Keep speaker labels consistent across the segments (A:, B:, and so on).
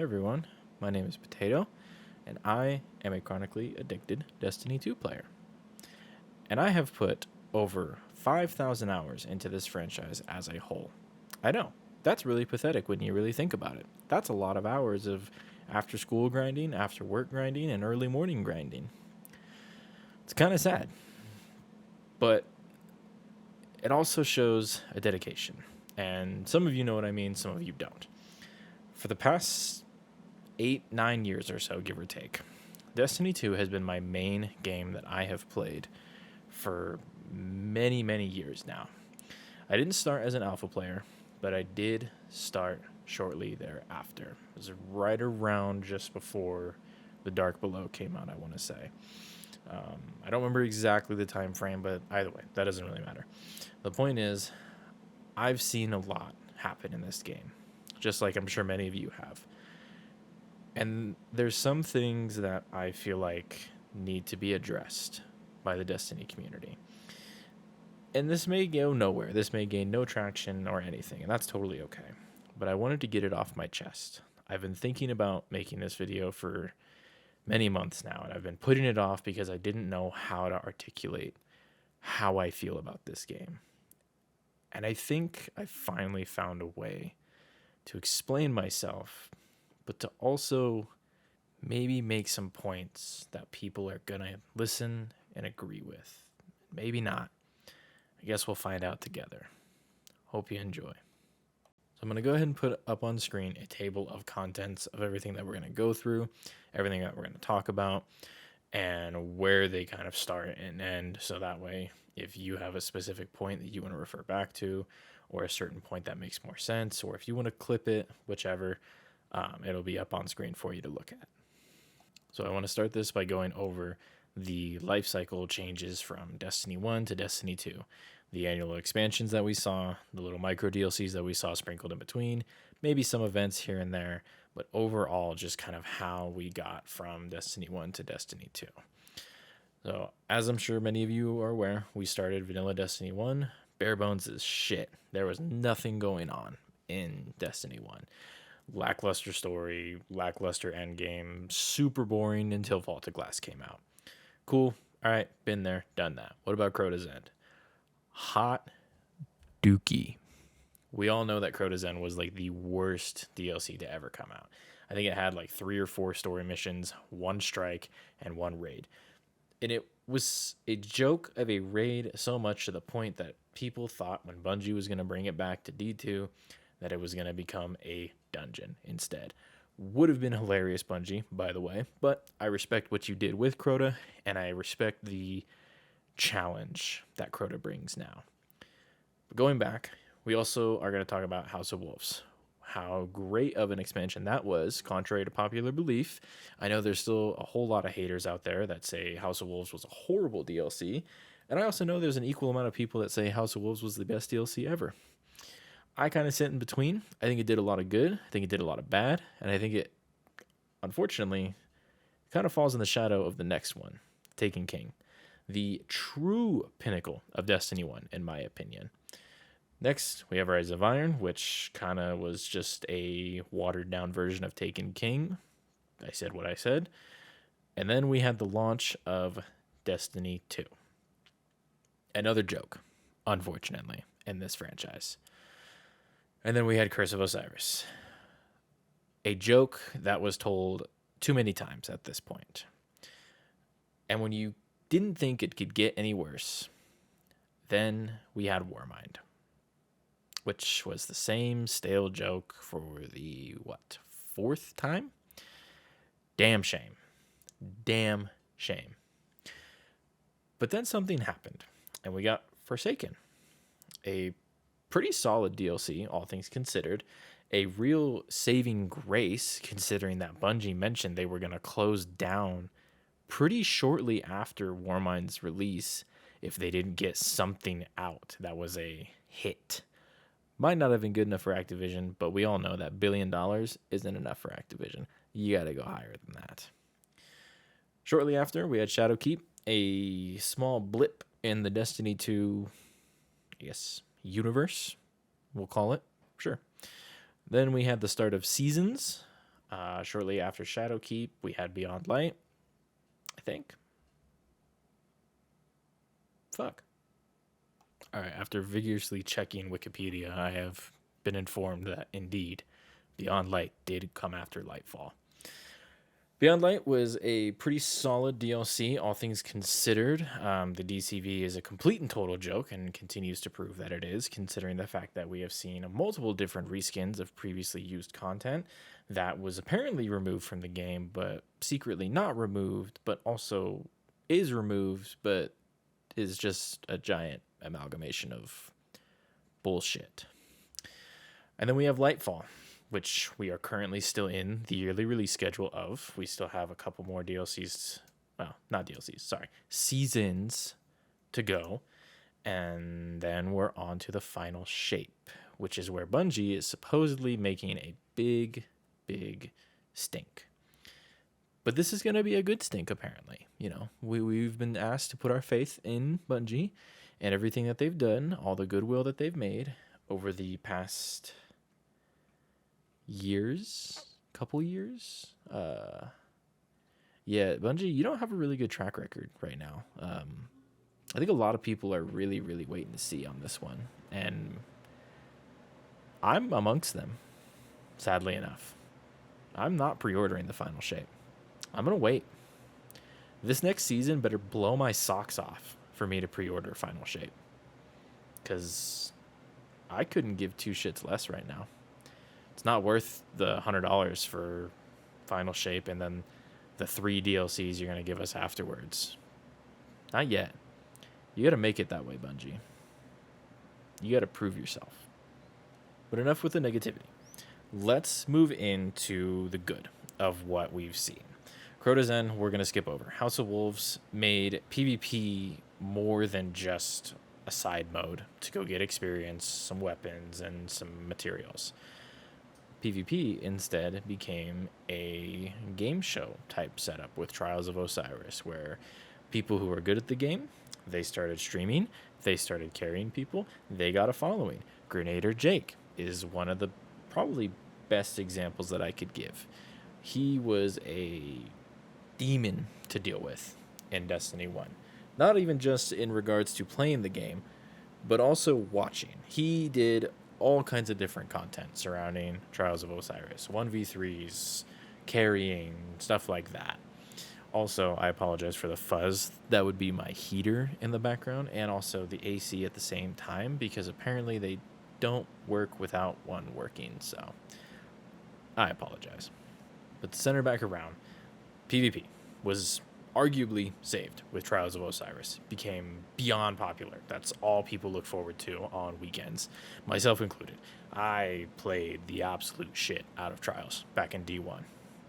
A: Hey everyone, my name is Potato, and I am a chronically addicted Destiny 2 player. And I have put over 5,000 hours into this franchise as a whole. I know, that's really pathetic when you really think about it. That's a lot of hours of after school grinding, after work grinding, and early morning grinding. It's kind of sad, but it also shows a dedication. And some of you know what I mean, some of you don't. For the past 8-9 years or so, give or take, Destiny 2 has been my main game that I have played for many, many years now. I didn't start as an alpha player, but I did start shortly thereafter. It was right around just before The Dark Below came out, I want to say. I don't remember exactly the time frame, but either way, that doesn't really matter. The point is, I've seen a lot happen in this game, just like I'm sure many of you have. And there's some things that I feel like need to be addressed by the Destiny community. And this may go nowhere. This may gain no traction or anything, and that's totally okay. But I wanted to get it off my chest. I've been thinking about making this video for many months now, and I've been putting it off because I didn't know how to articulate how I feel about this game. And I think I finally found a way to explain myself, but to also maybe make some points that people are going to listen and agree with. Maybe not. I guess we'll find out together. Hope you enjoy. So I'm going to go ahead and put up on screen a table of contents of everything that we're going to go through, everything that we're going to talk about, and where they kind of start and end. So that way, if you have a specific point that you want to refer back to, or a certain point that makes more sense, or if you want to clip it, whichever, it'll be up on screen for you to look at. So I want to start this by going over the life cycle changes from Destiny 1 to Destiny 2. The annual expansions that we saw, the little micro DLCs that we saw sprinkled in between, maybe some events here and there, but overall just kind of how we got from Destiny 1 to Destiny 2. So as I'm sure many of you are aware, we started vanilla Destiny 1, bare bones as shit. There was nothing going on in Destiny 1. Lackluster story, lackluster endgame, super boring until Vault of Glass came out. Cool. All right, been there, done that. What about Crota's End? Hot dookie. We all know that Crota's End was like the worst DLC to ever come out. I think it had like 3 or 4 story missions, 1 strike, and 1 raid. And it was a joke of a raid so much to the point that people thought when Bungie was going to bring it back to D2 that it was going to become a dungeon instead. Would have been hilarious, Bungie, by the way, but I respect what you did with Crota, and I respect the challenge that Crota brings now. But going back, we also are going to talk about House of Wolves. How great of an expansion that was, contrary to popular belief. I know there's still a whole lot of haters out there that say House of Wolves was a horrible DLC, and I also know there's an equal amount of people that say House of Wolves was the best DLC ever. I kind of sit in between. I think it did a lot of good. I think it did a lot of bad. And I think it, unfortunately, kind of falls in the shadow of the next one, Taken King. The true pinnacle of Destiny 1, in my opinion. Next, we have Rise of Iron, which kind of was just a watered-down version of Taken King. I said what I said. And then we had the launch of Destiny 2. Another joke, unfortunately, in this franchise. And then we had Curse of Osiris. A joke that was told too many times at this point. And when you didn't think it could get any worse, then we had Warmind, which was the same stale joke for the, 4th time? Damn shame. Damn shame. But then something happened, and we got Forsaken. A pretty solid DLC, all things considered. A real saving grace, considering that Bungie mentioned they were going to close down pretty shortly after Warmind's release if they didn't get something out that was a hit. Might not have been good enough for Activision, but we all know that $1 billion isn't enough for Activision. You got to go higher than that. Shortly after, we had Shadowkeep, a small blip in the Destiny 2, universe, we'll call it. Sure. Then we had the start of Seasons, Shortly after Shadowkeep, we had Beyond Light, I think. Fuck. All right, after vigorously checking Wikipedia, I have been informed that indeed Beyond Light did come after Lightfall. Beyond Light was a pretty solid DLC, all things considered. The DCV is a complete and total joke and continues to prove that it is, considering the fact that we have seen multiple different reskins of previously used content that was apparently removed from the game, but secretly not removed, but also is removed, but is just a giant amalgamation of bullshit. And then we have Lightfall, which we are currently still in the yearly release schedule of. We still have a couple more DLCs. Well, not DLCs, sorry. Seasons to go. And then we're on to the final shape, which is where Bungie is supposedly making a big, big stink. But this is going to be a good stink, apparently. You know, we've been asked to put our faith in Bungie and everything that they've done, all the goodwill that they've made over the past couple years. Yeah, Bungie, you don't have a really good track record right now. I think a lot of people are really, really waiting to see on this one, and I'm amongst them, sadly enough. I'm not pre-ordering the final shape. I'm gonna wait. This next season better blow my socks off for me to pre-order final shape, because I couldn't give two shits less right now. It's not worth the $100 for final shape and then the 3 DLCs you're going to give us afterwards. Not yet. You got to make it that way, Bungie. You got to prove yourself. But enough with the negativity. Let's move into the good of what we've seen. Crota's End, we're going to skip over. House of Wolves made PvP more than just a side mode to go get experience, some weapons, and some materials. PvP instead became a game show type setup with Trials of Osiris, where people who are good at the game, they started streaming, they started carrying people, they got a following. Grenader Jake is one of the probably best examples that I could give. He was a demon to deal with in Destiny 1. Not even just in regards to playing the game, but also watching. He did all kinds of different content surrounding Trials of Osiris, 1v3s, carrying, stuff like that. Also, I apologize for the fuzz. That would be my heater in the background, and also the AC at the same time, because apparently they don't work without one working, so I apologize. But to center back around, PvP was arguably saved with Trials of Osiris. Became beyond popular. That's all people look forward to on weekends, myself included. I played the absolute shit out of Trials back in D1.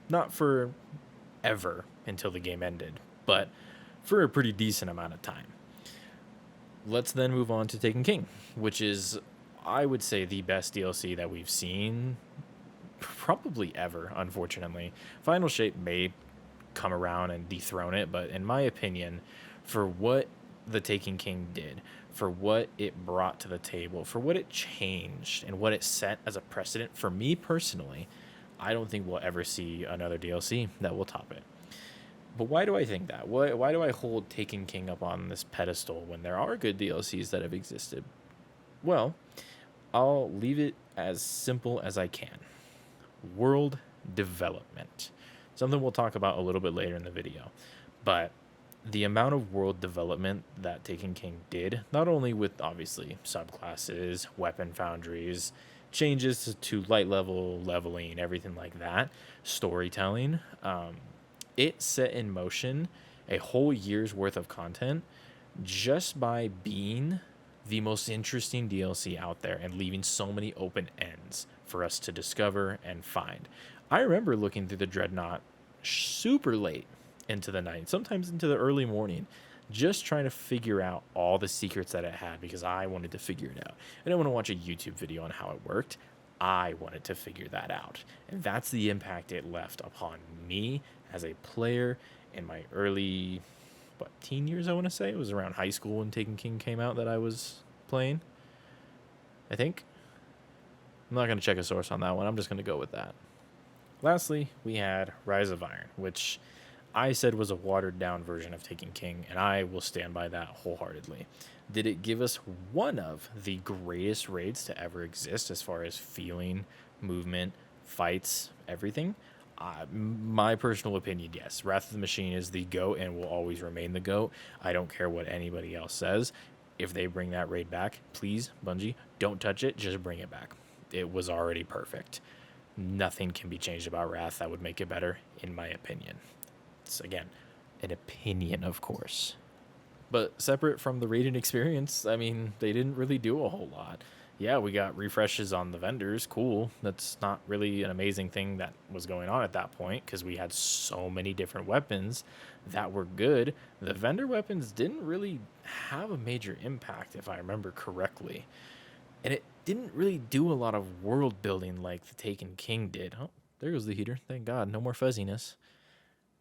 A: Not for ever until the game ended, but for a pretty decent amount of time. Let's then move on to Taken King, which is, I would say, the best DLC that we've seen probably ever, unfortunately. Final Shape may come around and dethrone it, but in my opinion, for what the Taken King did, for what it brought to the table, for what it changed, and what it set as a precedent for me personally, I don't think we'll ever see another DLC that will top it. But why do I think that? Why do I hold Taken King up on this pedestal when there are good DLCs that have existed? Well, I'll leave it as simple as I can. World development. Something we'll talk about a little bit later in the video. But the amount of world development that Taken King did, not only with obviously subclasses, weapon foundries, changes to light level, leveling, everything like that, storytelling, it set in motion a whole year's worth of content just by being the most interesting DLC out there and leaving so many open ends for us to discover and find. I remember looking through the Dreadnought super late into the night, sometimes into the early morning, just trying to figure out all the secrets that it had because I wanted to figure it out. I didn't want to watch a YouTube video on how it worked. I wanted to figure that out. And that's the impact it left upon me as a player in my early, teen years, I want to say. It was around high school when Taken King came out that I was playing, I think. I'm not going to check a source on that one. I'm just going to go with that. Lastly, we had Rise of Iron, which I said was a watered down version of Taken King, and I will stand by that wholeheartedly. Did it give us one of the greatest raids to ever exist as far as feeling, movement, fights, everything? My personal opinion, yes. Wrath of the Machine is the GOAT and will always remain the GOAT. I don't care what anybody else says. If they bring that raid back, please, Bungie, don't touch it, just bring it back. It was already perfect. Nothing can be changed about Wrath that would make it better, in my opinion. It's, again, an opinion, of course. But separate from the rating experience, I mean, they didn't really do a whole lot. Yeah, we got refreshes on the vendors. Cool. That's not really an amazing thing that was going on at that point because we had so many different weapons that were good. The vendor weapons didn't really have a major impact, if I remember correctly. And it didn't really do a lot of world building like the Taken King did. Oh, there goes the heater. Thank God. No more fuzziness.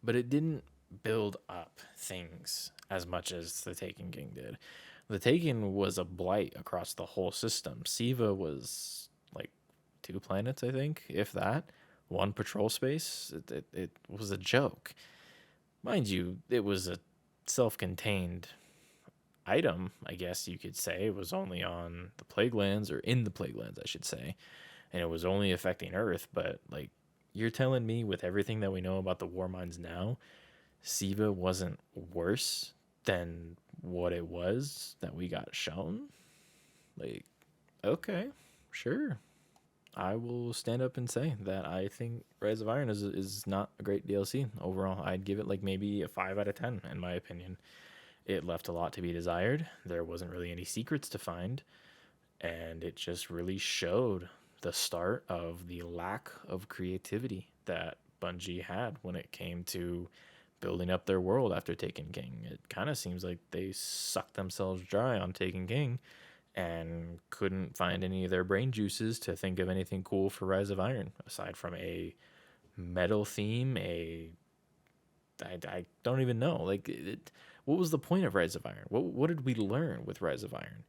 A: But it didn't build up things as much as the Taken King did. The Taken was a blight across the whole system. Siva was like 2 planets, I think, if that. One patrol space. It was a joke. Mind you, it was a self contained item, I guess you could say. It was only on the Plague Lands, or in the Plague Lands, I should say. And it was only affecting Earth, but like, you're telling me with everything that we know about the war mines now, Siva wasn't worse than what it was that we got shown? Like, okay, sure. I will stand up and say that I think Rise of Iron is not a great DLC overall. I'd give it like maybe a 5 out of 10 in my opinion. It left a lot to be desired. There wasn't really any secrets to find, and it just really showed the start of the lack of creativity that Bungie had when it came to building up their world after Taken King. It kind of seems like they sucked themselves dry on Taken King and couldn't find any of their brain juices to think of anything cool for Rise of Iron aside from a metal theme. I don't even know. Like, what was the point of Rise of Iron? What did we learn with Rise of Iron?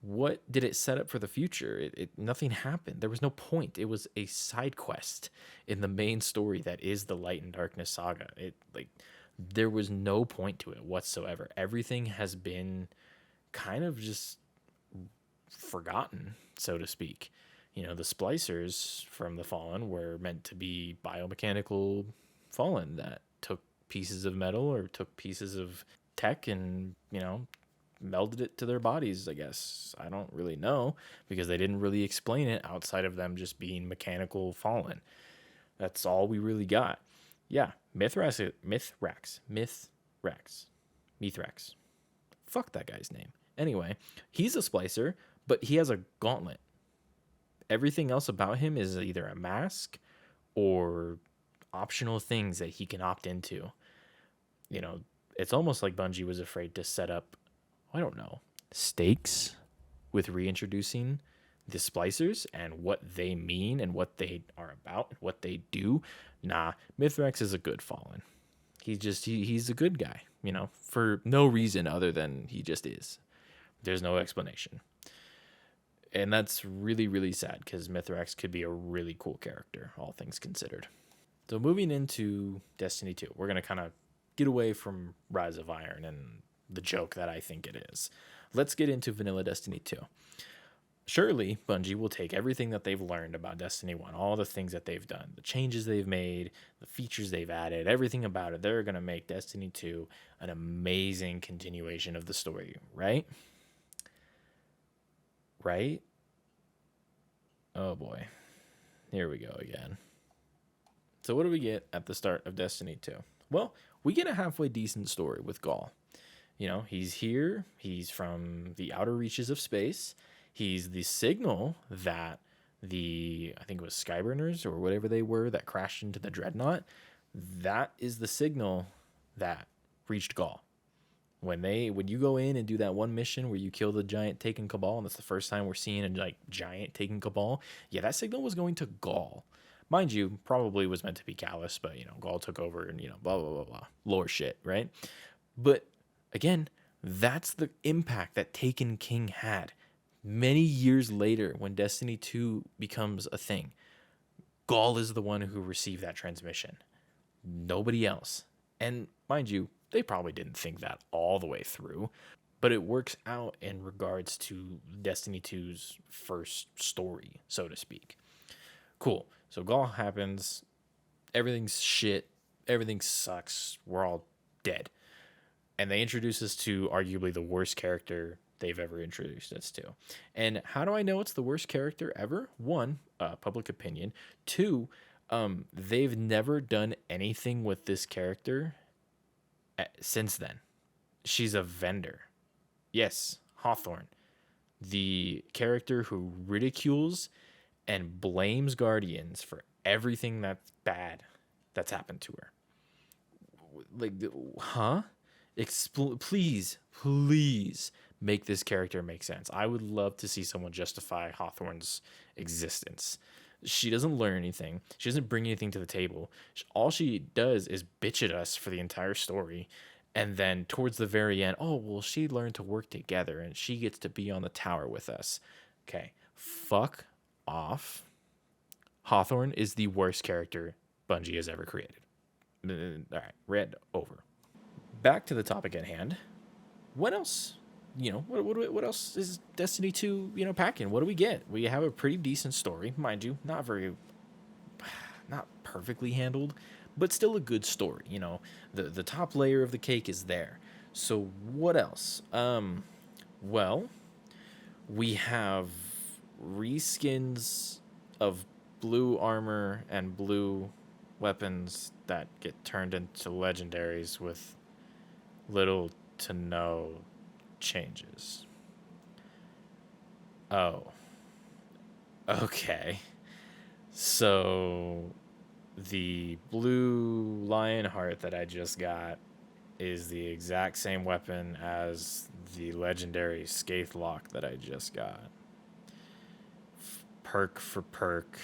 A: What did it set up for the future? Nothing happened. There was no point. It was a side quest in the main story that is the Light and Darkness saga. There was no point to it whatsoever. Everything has been kind of just forgotten, so to speak. You know, the splicers from the Fallen were meant to be biomechanical Fallen that took pieces of metal or took pieces of tech and, melded it to their bodies, I guess. I don't really know because they didn't really explain it outside of them just being mechanical Fallen. That's all we really got. Yeah, Mithrax. Fuck that guy's name. Anyway, he's a splicer, but he has a gauntlet. Everything else about him is either a mask or optional things that he can opt into. It's almost like Bungie was afraid to set up, I don't know, stakes with reintroducing the splicers and what they mean and what they are about, what they do. Nah, Mithrax is a good Fallen. He's a good guy, for no reason other than he just is. There's no explanation. And that's really, really sad because Mithrax could be a really cool character, all things considered. So moving into Destiny 2, we're going to kind of get away from Rise of Iron and the joke that I think it is. Let's get into vanilla Destiny 2. Surely Bungie will take everything that they've learned about Destiny 1, all the things that they've done, the changes they've made, the features they've added, everything about it. They're going to make Destiny 2 an amazing continuation of the story, right? Right? Oh boy. Here we go again. So what do we get at the start of Destiny 2? Well, we get a halfway decent story with Gaul. He's here. He's from the outer reaches of space. He's the signal that I think it was Skyburners or whatever they were that crashed into the Dreadnought. That is the signal that reached Gaul. When you go in and do that one mission where you kill the giant Taken Cabal, and that's the first time we're seeing a giant Taken Cabal, yeah, that signal was going to Gaul. Mind you, probably was meant to be Callus, but Gaul took over and blah blah blah blah lore shit, right? But again, that's the impact that Taken King had. Many years later, when Destiny 2 becomes a thing, Gaul is the one who received that transmission. Nobody else. And mind you, they probably didn't think that all the way through, but it works out in regards to Destiny 2's first story, so to speak. Cool. So Gaul happens, everything's shit, everything sucks, we're all dead. And they introduce us to arguably the worst character they've ever introduced us to. And how do I know it's the worst character ever? One, public opinion. Two, they've never done anything with this character since then. She's a vendor. Yes, Hawthorne, the character who ridicules and blames Guardians for everything that's bad that's happened to her. Like, huh? Please make this character make sense. I would love to see someone justify Hawthorne's existence. She doesn't learn anything. She doesn't bring anything to the table. All she does is bitch at us for the entire story. And then towards the very end, oh, well, she learned to work together and she gets to be on the tower with us. Okay, fuck off. Hawthorne is the worst character Bungie has ever created. All right, rant over. Back to the topic at hand. What else? What else is Destiny 2, packing? What do we get? We have a pretty decent story, mind you, not perfectly handled, but still a good story. The top layer of the cake is there. So what else? Well, we have reskins of blue armor and blue weapons that get turned into legendaries with little to no changes. Oh. Okay. So the blue Lionheart that I just got is the exact same weapon as the legendary Skaithlock that I just got. Perk for perk.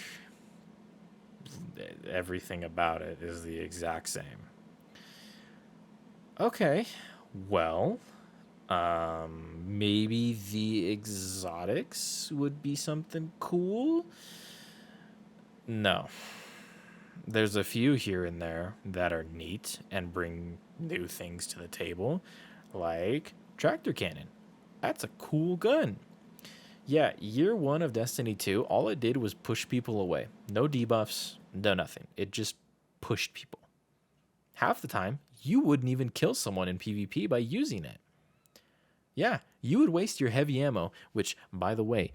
A: Everything about it is the exact same. Okay. Well, maybe the exotics would be something cool. No. There's a few here and there that are neat and bring new things to the table, like tractor cannon. That's a cool gun. Yeah, year one of Destiny 2, all it did was push people away. No debuffs, no nothing. It just pushed people. Half the time, you wouldn't even kill someone in PvP by using it. Yeah, you would waste your heavy ammo, which, by the way,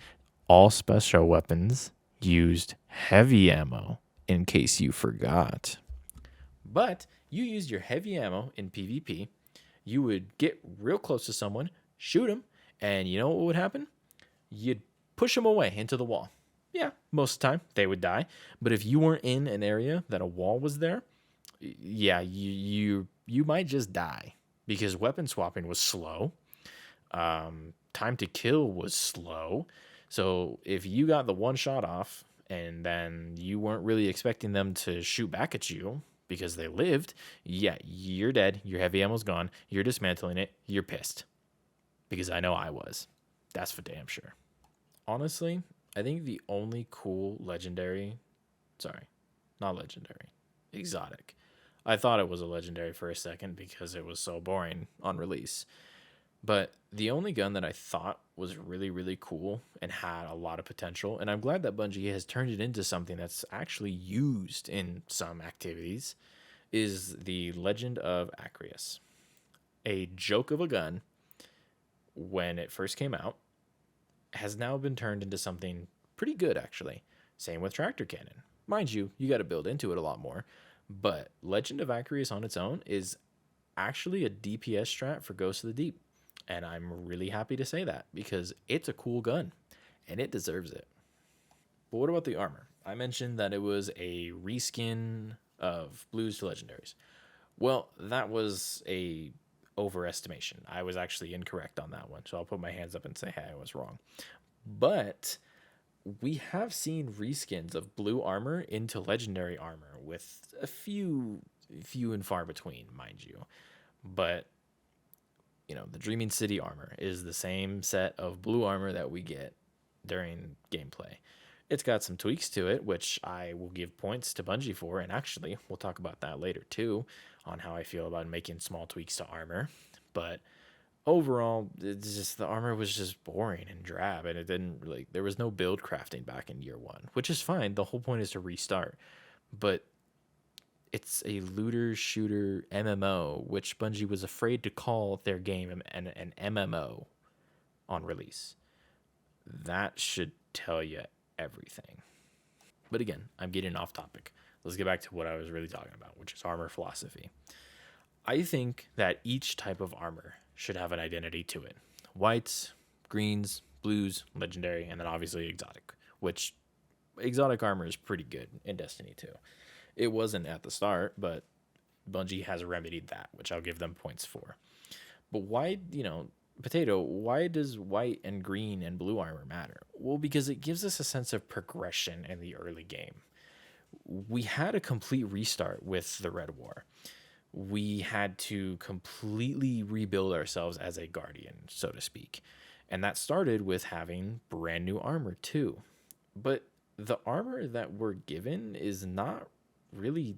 A: all special weapons used heavy ammo, in case you forgot. But you used your heavy ammo in PvP, you would get real close to someone, shoot them, and you know what would happen? You'd push them away into the wall. Yeah, most of the time, they would die. But if you weren't in an area that a wall was there, yeah, you might just die because weapon swapping was slow. Time to kill was slow. So if you got the one shot off and then you weren't really expecting them to shoot back at you because they lived, yeah, you're dead. Your heavy ammo's gone. You're dismantling it. You're pissed. Because I know I was. That's for damn sure. Honestly, I think the only cool exotic. I thought it was a legendary for a second because it was so boring on release. But the only gun that I thought was really, really cool and had a lot of potential, and I'm glad that Bungie has turned it into something that's actually used in some activities, is the Legend of Acreus. A joke of a gun when it first came out has now been turned into something pretty good, actually. Same with tractor cannon. Mind you, you got to build into it a lot more. But Legend of Acreus on its own is actually a DPS strat for Ghost of the Deep. And I'm really happy to say that because it's a cool gun and it deserves it. But what about the armor? I mentioned that it was a reskin of blues to legendaries. Well, that was a overestimation. I was actually incorrect on that one. So I'll put my hands up and say, hey, I was wrong. But we have seen reskins of blue armor into legendary armor with a few and far between, mind you. But the Dreaming City armor is the same set of blue armor that we get during gameplay. It's got some tweaks to it, which I will give points to Bungie for, and actually, we'll talk about that later too, on how I feel about making small tweaks to armor. But overall, it's just the armor was just boring and drab, and it didn't really. There was no build crafting back in year one, which is fine. The whole point is to restart, but it's a looter shooter MMO, which Bungie was afraid to call their game an MMO on release. That should tell you everything. But again, I'm getting off topic. Let's get back to what I was really talking about, which is armor philosophy. I think that each type of armor should have an identity to it. Whites, greens, blues, legendary, and then obviously exotic, which exotic armor is pretty good in Destiny 2. It wasn't at the start, but Bungie has remedied that, which I'll give them points for. But why, Potato, why does white and green and blue armor matter? Well, because it gives us a sense of progression in the early game. We had a complete restart with the Red War. We had to completely rebuild ourselves as a guardian, so to speak. And that started with having brand new armor too. But the armor that we're given is not really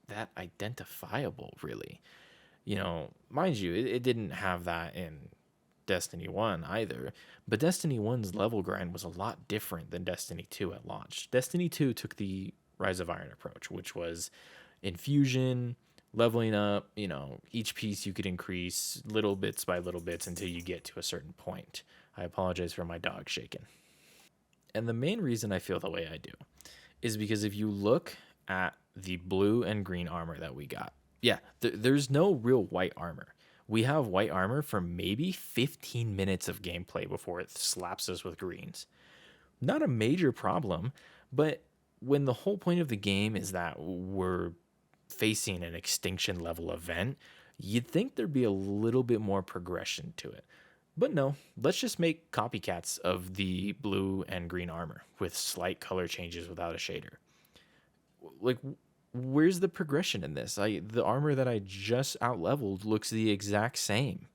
A: that identifiable, really. Mind you, it didn't have that in Destiny 1 either, but Destiny 1's level grind was a lot different than Destiny 2 at launch. Destiny 2 took the Rise of Iron approach, which was infusion, leveling up, each piece you could increase little bits by little bits until you get to a certain point. I apologize for my dog shaking. And the main reason I feel the way I do is because if you look at the blue and green armor that we got, yeah, there's no real white armor. We have white armor for maybe 15 minutes of gameplay before it slaps us with greens. Not a major problem, but when the whole point of the game is that we're facing an extinction level event, you'd think there'd be a little bit more progression to it. But no, let's just make copycats of the blue and green armor with slight color changes without a shader. Like, where's the progression in this? The armor that I just out leveled looks the exact same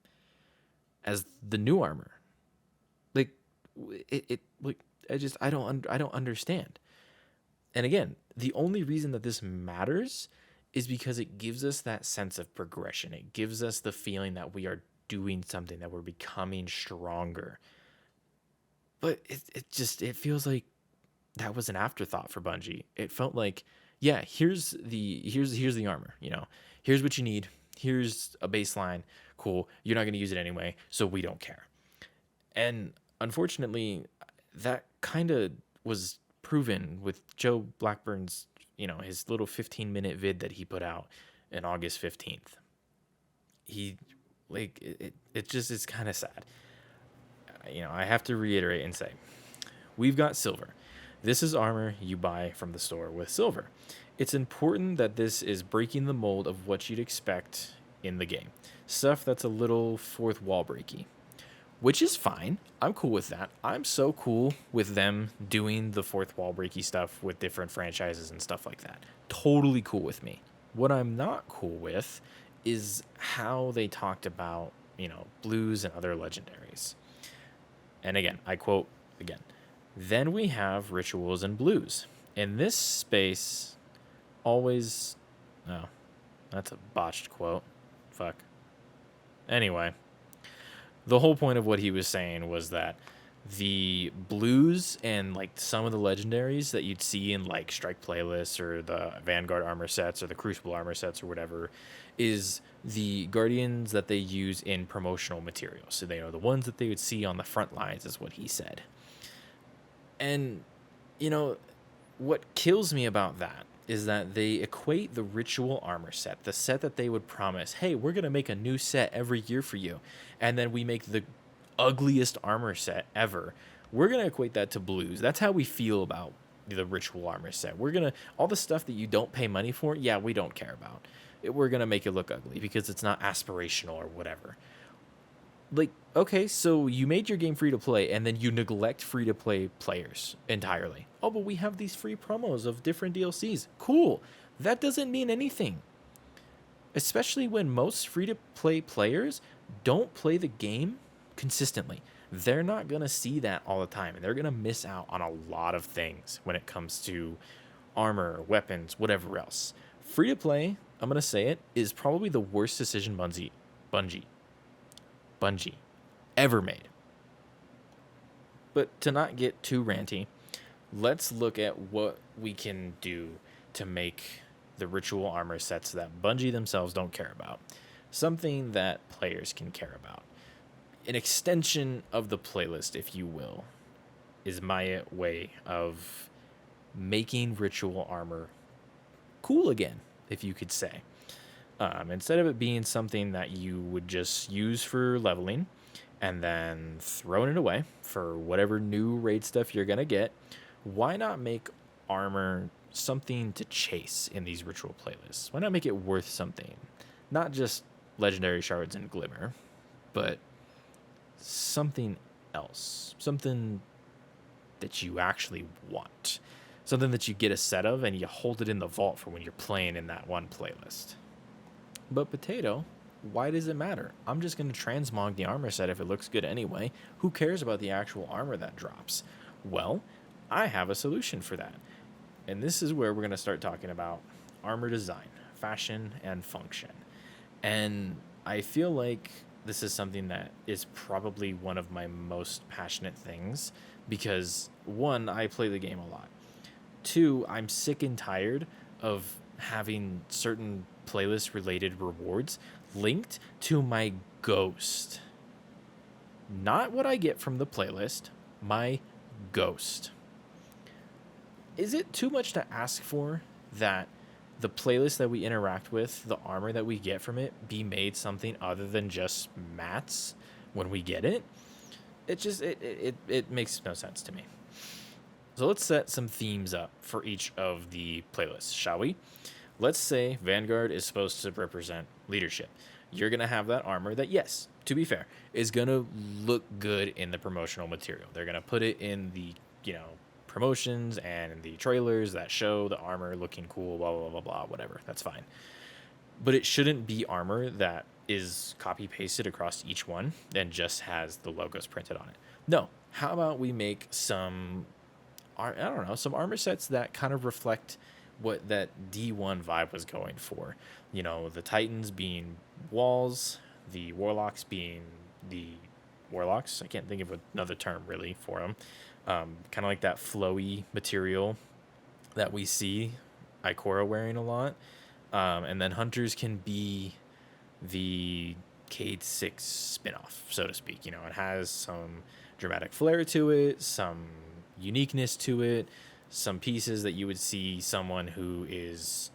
A: as the new armor. Like, I don't understand. And again, the only reason that this matters is because it gives us that sense of progression. It gives us the feeling that we are doing something, that we're becoming stronger. But it feels like that was an afterthought for Bungie. It felt like, yeah, here's the armor, Here's what you need. Here's a baseline. Cool. You're not going to use it anyway, so we don't care. And unfortunately, that kind of was proven with Joe Blackburn's, his little 15-minute vid that he put out in August 15th. It's kind of sad. I have to reiterate and say, we've got silver. This is armor you buy from the store with silver. It's important that this is breaking the mold of what you'd expect in the game. Stuff that's a little fourth wall breaky. Which is fine. I'm cool with that. I'm so cool with them doing the fourth wall breaky stuff with different franchises and stuff like that. Totally cool with me. What I'm not cool with is how they talked about, blues and other legendaries. And again, I quote again. Then we have rituals and blues. In this space, always... Oh, that's a botched quote. Fuck. Anyway, the whole point of what he was saying was that the blues and some of the legendaries that you'd see in strike playlists or the Vanguard armor sets or the Crucible armor sets or whatever is the guardians that they use in promotional materials. So they are the ones that they would see on the front lines, is what he said. And, what kills me about that is that they equate the ritual armor set, the set that they would promise, hey, we're going to make a new set every year for you. And then we make the ugliest armor set ever. We're going to equate that to blues. That's how we feel about the ritual armor set. All the stuff that you don't pay money for, yeah, we don't care about. We're going to make it look ugly because it's not aspirational or whatever. Okay, so you made your game free to play and then you neglect free to play players entirely. Oh, but we have these free promos of different DLCs. Cool. That doesn't mean anything. Especially when most free to play players don't play the game consistently. They're not going to see that all the time, and they're going to miss out on a lot of things when it comes to armor, weapons, whatever else. Free to play, I'm going to say it, is probably the worst decision Bungie, Bungie ever made. But to not get too ranty, let's look at what we can do to make the ritual armor sets that Bungie themselves don't care about. Something that players can care about. An extension of the playlist, if you will, is my way of making ritual armor cool again, if you could say. Instead of it being something that you would just use for leveling and then throwing it away for whatever new raid stuff you're going to get, why not make armor something to chase in these ritual playlists? Why not make it worth something? Not just legendary shards and glimmer, but something else. Something that you actually want. Something that you get a set of and you hold it in the vault for when you're playing in that one playlist. But Potato, why does it matter? I'm just going to transmog the armor set if it looks good anyway. Who cares about the actual armor that drops? Well, I have a solution for that. And this is where we're going to start talking about armor design, fashion, and function. And I feel like this is something that is probably one of my most passionate things because, one, I play the game a lot. Two, I'm sick and tired of having certain playlist related rewards linked to my ghost. Not what I get from the playlist, my ghost. Is it too much to ask for that the playlist that we interact with, the armor that we get from it, be made something other than just mats when we get it? It makes no sense to me. So let's set some themes up for each of the playlists, shall we? Let's say Vanguard is supposed to represent leadership. You're going to have that armor that, yes, to be fair, is going to look good in the promotional material. They're going to put it in the, promotions and the trailers that show the armor looking cool, blah, blah, blah, blah, whatever. That's fine. But it shouldn't be armor that is copy-pasted across each one and just has the logos printed on it. No. How about we make some armor sets that kind of reflect what that D1 vibe was going for. The Titans being walls, the Warlocks being the Warlocks. I can't think of another term really for them. Kind of like that flowy material that we see Ikora wearing a lot. And then Hunters can be the Cade 6 spinoff, so to speak. It has some dramatic flair to it, some uniqueness to it, some pieces that you would see someone who is,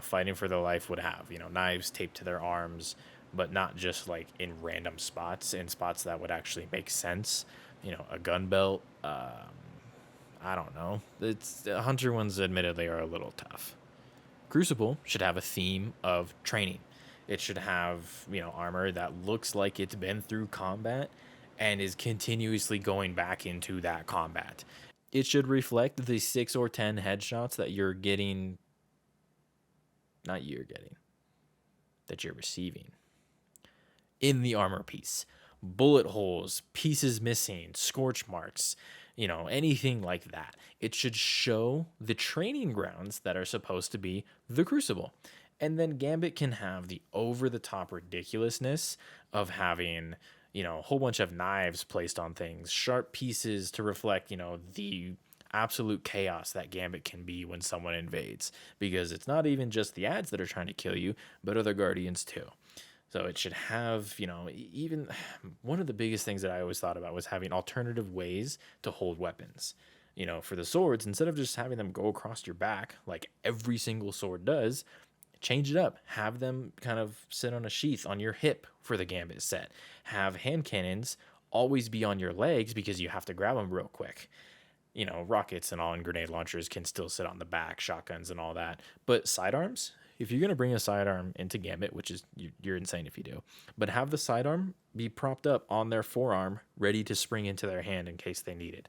A: fighting for their life would have. Knives taped to their arms, but not just like in random spots, in spots that would actually make sense. A gun belt. I don't know. The Hunter ones admittedly are a little tough. Crucible should have a theme of training. It should have, armor that looks like it's been through combat and is continuously going back into that combat. It should reflect the 6 or 10 headshots that you're getting, that you're receiving in the armor piece. Bullet holes, pieces missing, scorch marks, anything like that. It should show the training grounds that are supposed to be the Crucible. And then Gambit can have the over-the-top ridiculousness of having, a whole bunch of knives placed on things, sharp pieces to reflect, the absolute chaos that Gambit can be when someone invades. Because it's not even just the ads that are trying to kill you, but other Guardians too. So it should have, even one of the biggest things that I always thought about was having alternative ways to hold weapons. For the swords, instead of just having them go across your back like every single sword does, change it up. Have them kind of sit on a sheath on your hip for the Gambit set. Have hand cannons always be on your legs because you have to grab them real quick. Rockets and all and grenade launchers can still sit on the back, shotguns and all that. But sidearms, if you're going to bring a sidearm into Gambit, which is, you're insane if you do, but have the sidearm be propped up on their forearm, ready to spring into their hand in case they need it.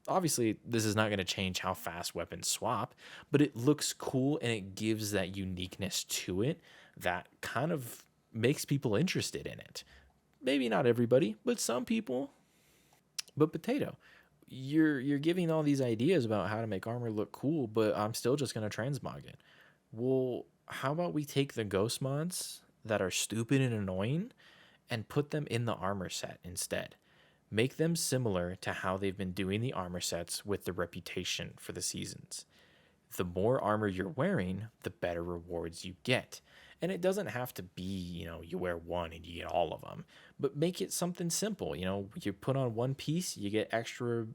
A: Obviously, this is not going to change how fast weapons swap, but it looks cool and it gives that uniqueness to it that kind of makes people interested in it. Maybe not everybody, but some people. But Potato, you're giving all these ideas about how to make armor look cool, but I'm still just gonna transmog it. Well, how about we take the ghost mods that are stupid and annoying and put them in the armor set instead? Make them similar to how they've been doing the armor sets with the reputation for the seasons. The more armor you're wearing, the better rewards you get. And it doesn't have to be, you wear one and you get all of them, but make it something simple. You put on one piece, you get extra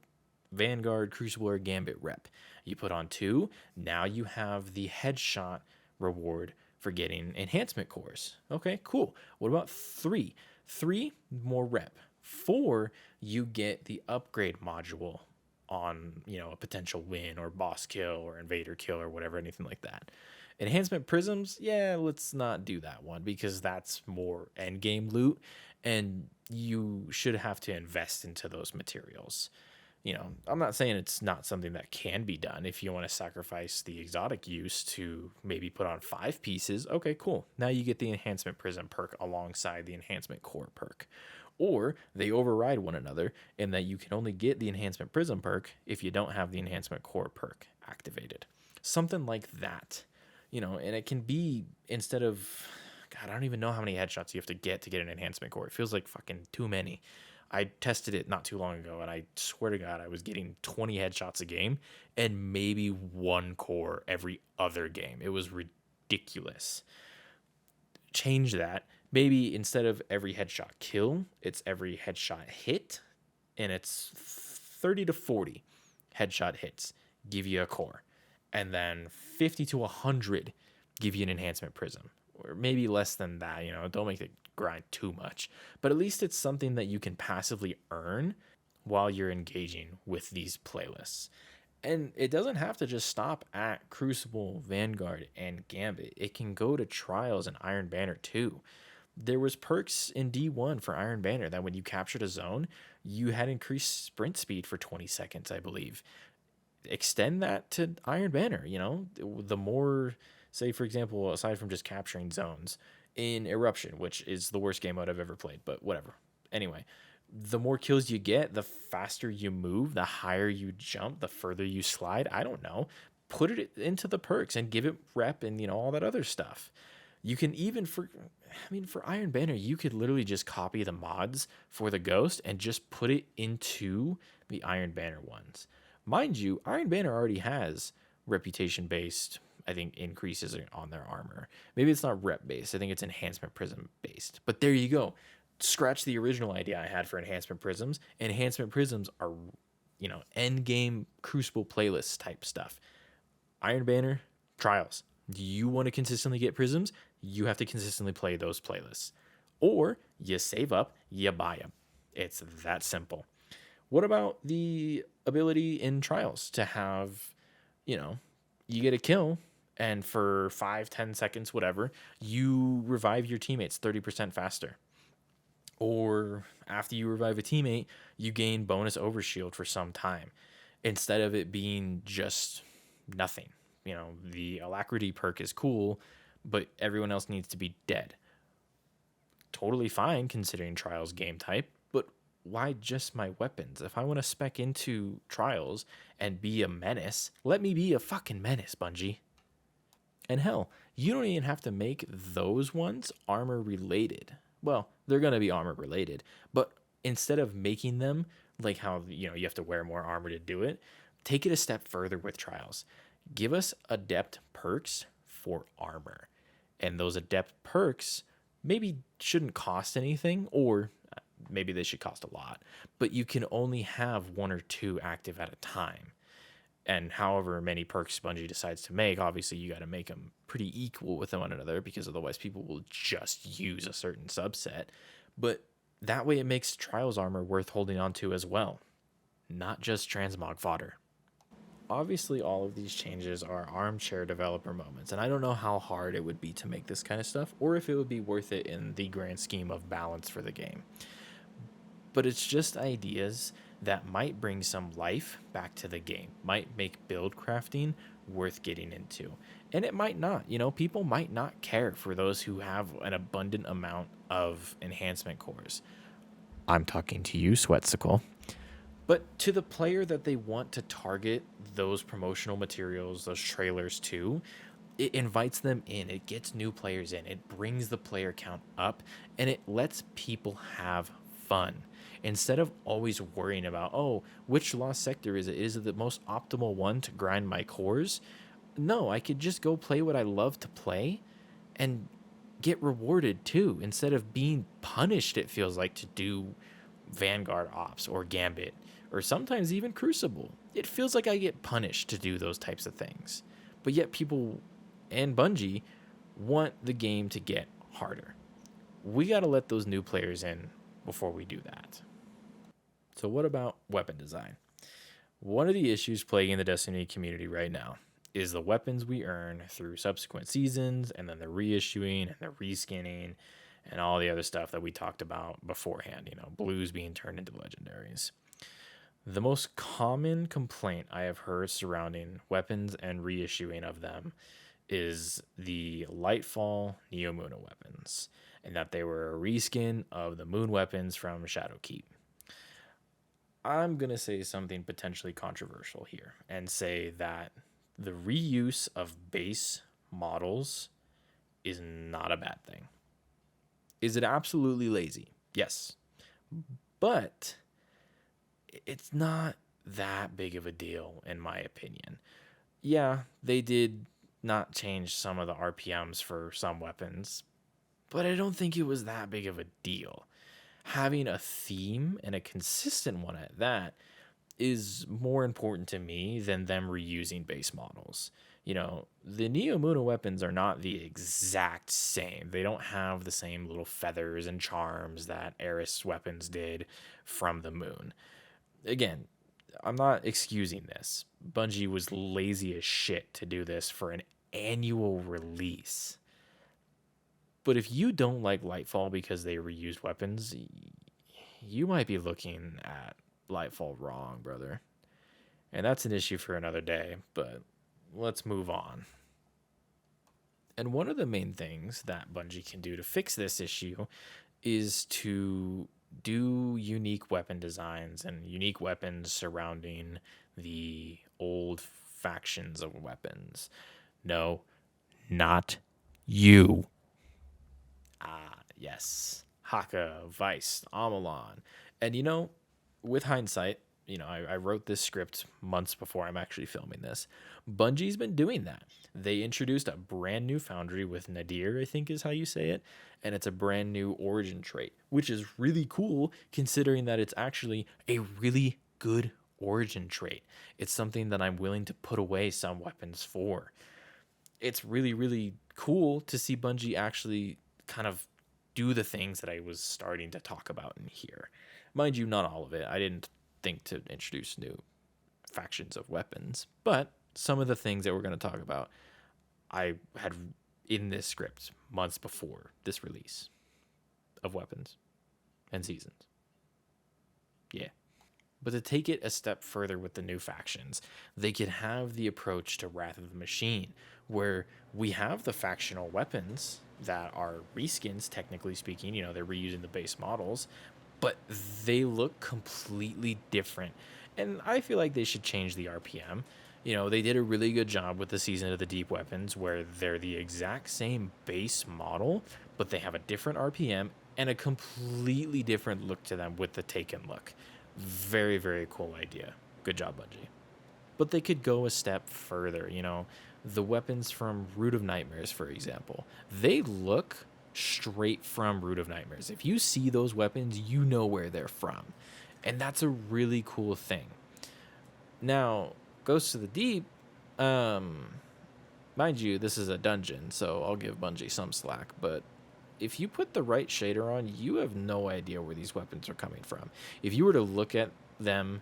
A: Vanguard, Crucible, or Gambit rep. You put on two, now you have the headshot reward for getting enhancement cores. Okay, cool. What about three? Three, more rep. Four, you get the upgrade module on, a potential win or boss kill or invader kill or whatever, anything like that. Enhancement prisms, yeah, let's not do that one because that's more end game loot and you should have to invest into those materials. I'm not saying it's not something that can be done. If you want to sacrifice the exotic use to maybe put on 5 pieces, okay, cool. Now you get the enhancement prism perk alongside the enhancement core perk. Or they override one another in that you can only get the enhancement prism perk if you don't have the enhancement core perk activated. Something like that. And it can be instead of, God, I don't even know how many headshots you have to get an enhancement core. It feels like fucking too many. I tested it not too long ago, and I swear to God, I was getting 20 headshots a game and maybe 1 core every other game. It was ridiculous. Change that. Maybe instead of every headshot kill, it's every headshot hit, and it's 30 to 40 headshot hits give you a core, and then 50 to 100 give you an enhancement prism, or maybe less than that. Don't make the grind too much, but at least it's something that you can passively earn while you're engaging with these playlists. And it doesn't have to just stop at Crucible, Vanguard, and Gambit. It can go to Trials and Iron Banner too. There was perks in D1 for Iron Banner that when you captured a zone, you had increased sprint speed for 20 seconds, I believe. Extend that to Iron Banner, the more, say, for example, aside from just capturing zones, in Eruption, which is the worst game mode I've ever played, but whatever. Anyway, the more kills you get, the faster you move, the higher you jump, the further you slide. I don't know. Put it into the perks and give it rep and, all that other stuff. You can even, for Iron Banner, you could literally just copy the mods for the Ghost and just put it into the Iron Banner ones. Mind you, Iron Banner already has reputation-based, I think, increases on their armor. Maybe it's not rep based. I think it's enhancement prism based. But there you go. Scratch the original idea I had for enhancement prisms. Enhancement prisms are, end game Crucible playlist type stuff. Iron Banner, Trials. Do you want to consistently get prisms? You have to consistently play those playlists. Or you save up, you buy them. It's that simple. What about the ability in Trials to have, you get a kill, and for 5-10 seconds, whatever, you revive your teammates 30% faster. Or after you revive a teammate, you gain bonus overshield for some time, instead of it being just nothing. The Alacrity perk is cool, but everyone else needs to be dead. Totally fine considering Trials game type, but why just my weapons? If I want to spec into Trials and be a menace, let me be a fucking menace, Bungie. And hell, you don't even have to make those ones armor related. Well, they're going to be armor related, but instead of making them like how, you have to wear more armor to do it, take it a step further with Trials. Give us adept perks for armor. And those adept perks maybe shouldn't cost anything, or maybe they should cost a lot, but you can only have 1 or 2 active at a time. And however many perks Bungie decides to make, obviously you got to make them pretty equal with one another, because otherwise people will just use a certain subset. But that way it makes Trials armor worth holding on to as well, not just transmog fodder. Obviously, all of these changes are armchair developer moments, and I don't know how hard it would be to make this kind of stuff, or if it would be worth it in the grand scheme of balance for the game. But it's just ideas that might bring some life back to the game, might make build crafting worth getting into. And it might not, people might not care for those who have an abundant amount of enhancement cores. I'm talking to you, Sweatsicle. But to the player that they want to target those promotional materials, those trailers to, it invites them in. It gets new players in. It brings the player count up and it lets people have fun. Instead of always worrying about, oh, which lost sector is it? Is it the most optimal one to grind my cores? No, I could just go play what I love to play and get rewarded too, instead of being punished, it feels like, to do Vanguard Ops or Gambit or sometimes even Crucible. It feels like I get punished to do those types of things. But yet people and Bungie want the game to get harder. We got to let those new players in before we do that. So what about weapon design? One of the issues plaguing the Destiny community right now is the weapons we earn through subsequent seasons and then the reissuing and the reskinning and all the other stuff that we talked about beforehand, blues being turned into legendaries. The most common complaint I have heard surrounding weapons and reissuing of them is the Lightfall Neomuna weapons, and that they were a reskin of the moon weapons from Shadowkeep. I'm going to say something potentially controversial here and say that the reuse of base models is not a bad thing. Is it absolutely lazy? Yes. But it's not that big of a deal, in my opinion. Yeah, they did not change some of the RPMs for some weapons, but I don't think it was that big of a deal. Having a theme and a consistent one at that is more important to me than them reusing base models. The Neomuna weapons are not the exact same. They don't have the same little feathers and charms that Eris weapons did from the moon. Again, I'm not excusing this. Bungie was lazy as shit to do this for an annual release. But if you don't like Lightfall because they reused weapons, you might be looking at Lightfall wrong, brother. And that's an issue for another day, but let's move on. And one of the main things that Bungie can do to fix this issue is to do unique weapon designs and unique weapons surrounding the old factions of weapons. No, not you. Yes. Haka, Vice, Amalon. And with hindsight, I wrote this script months before I'm actually filming this. Bungie's been doing that. They introduced a brand new foundry with Nadir, I think is how you say it, and it's a brand new origin trait, which is really cool considering that it's actually a really good origin trait. It's something that I'm willing to put away some weapons for. It's really, really cool to see Bungie actually kind of do the things that I was starting to talk about in here. Mind you, not all of it. I didn't think to introduce new factions of weapons, but some of the things that we're going to talk about, I had in this script months before this release of weapons and seasons. Yeah. But to take it a step further with the new factions, they could have the approach to Wrath of the Machine, where we have the factional weapons that are reskins, technically speaking. They're reusing the base models, but they look completely different. And I feel like they should change the RPM. They did a really good job with the Season of the Deep weapons, where they're the exact same base model, but they have a different RPM and a completely different look to them with the Taken look. Very, very cool idea. Good job, Bungie. But they could go a step further. The weapons from Root of Nightmares, for example, they look straight from Root of Nightmares. If you see those weapons, you know where they're from. And that's a really cool thing. Now, Ghosts of the Deep, mind you, this is a dungeon, so I'll give Bungie some slack, but if you put the right shader on, you have no idea where these weapons are coming from. If you were to look at them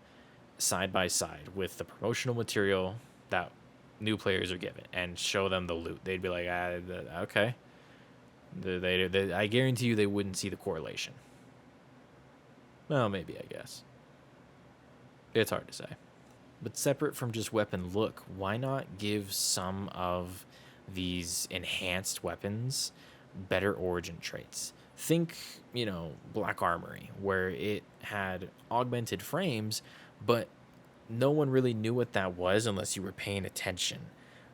A: side by side with the promotional material that new players are given and show them the loot, they'd be like, okay. I guarantee you they wouldn't see the correlation. Well, maybe, I guess. It's hard to say. But separate from just weapon look, why not give some of these enhanced weapons better origin traits? Think, Black Armory, where it had augmented frames, but no one really knew what that was unless you were paying attention.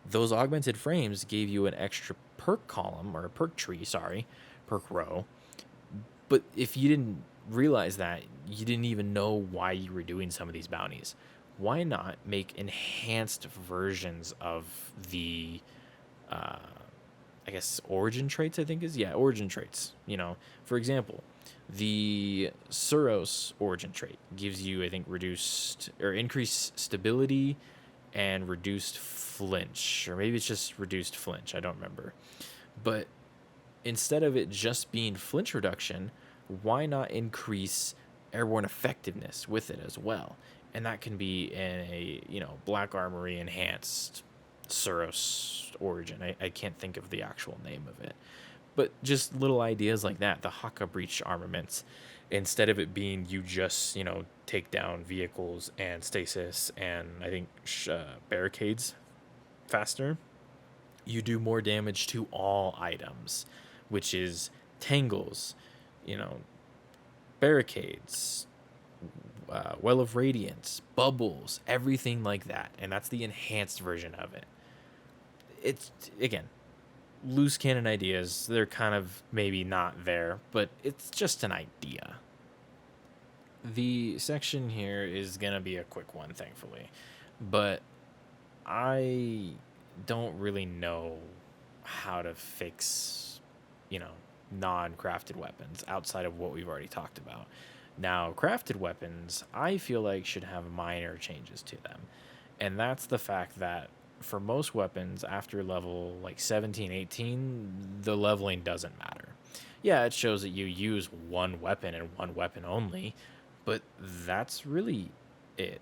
A: Those augmented frames gave you an extra perk column, or a perk tree, sorry, perk row. But if you didn't realize that, you didn't even know why you were doing some of these bounties. Why not make enhanced versions of the, uh, I guess, origin traits? I think is, yeah, origin traits. For example, the Suros origin trait gives you, I think, reduced or increased stability and reduced flinch, or maybe it's just reduced flinch. I don't remember. But instead of it just being flinch reduction, why not increase airborne effectiveness with it as well? And that can be in a, Black Armory enhanced Suros origin. I can't think of the actual name of it. But just little ideas like that, the Haka Breach armaments, instead of it being you just, take down vehicles and stasis and I think barricades faster, you do more damage to all items, which is tangles, you know, barricades, well of radiance, bubbles, everything like that. And that's the enhanced version of it. It's, again, loose cannon ideas. They're kind of maybe not there, but it's just an idea. The section here is going to be a quick one, thankfully. But I don't really know how to fix, non-crafted weapons outside of what we've already talked about. Now, crafted weapons, I feel like should have minor changes to them. And that's the fact that for most weapons after level like 17, 18, the leveling doesn't matter. Yeah, it shows that you use one weapon and one weapon only, but that's really it.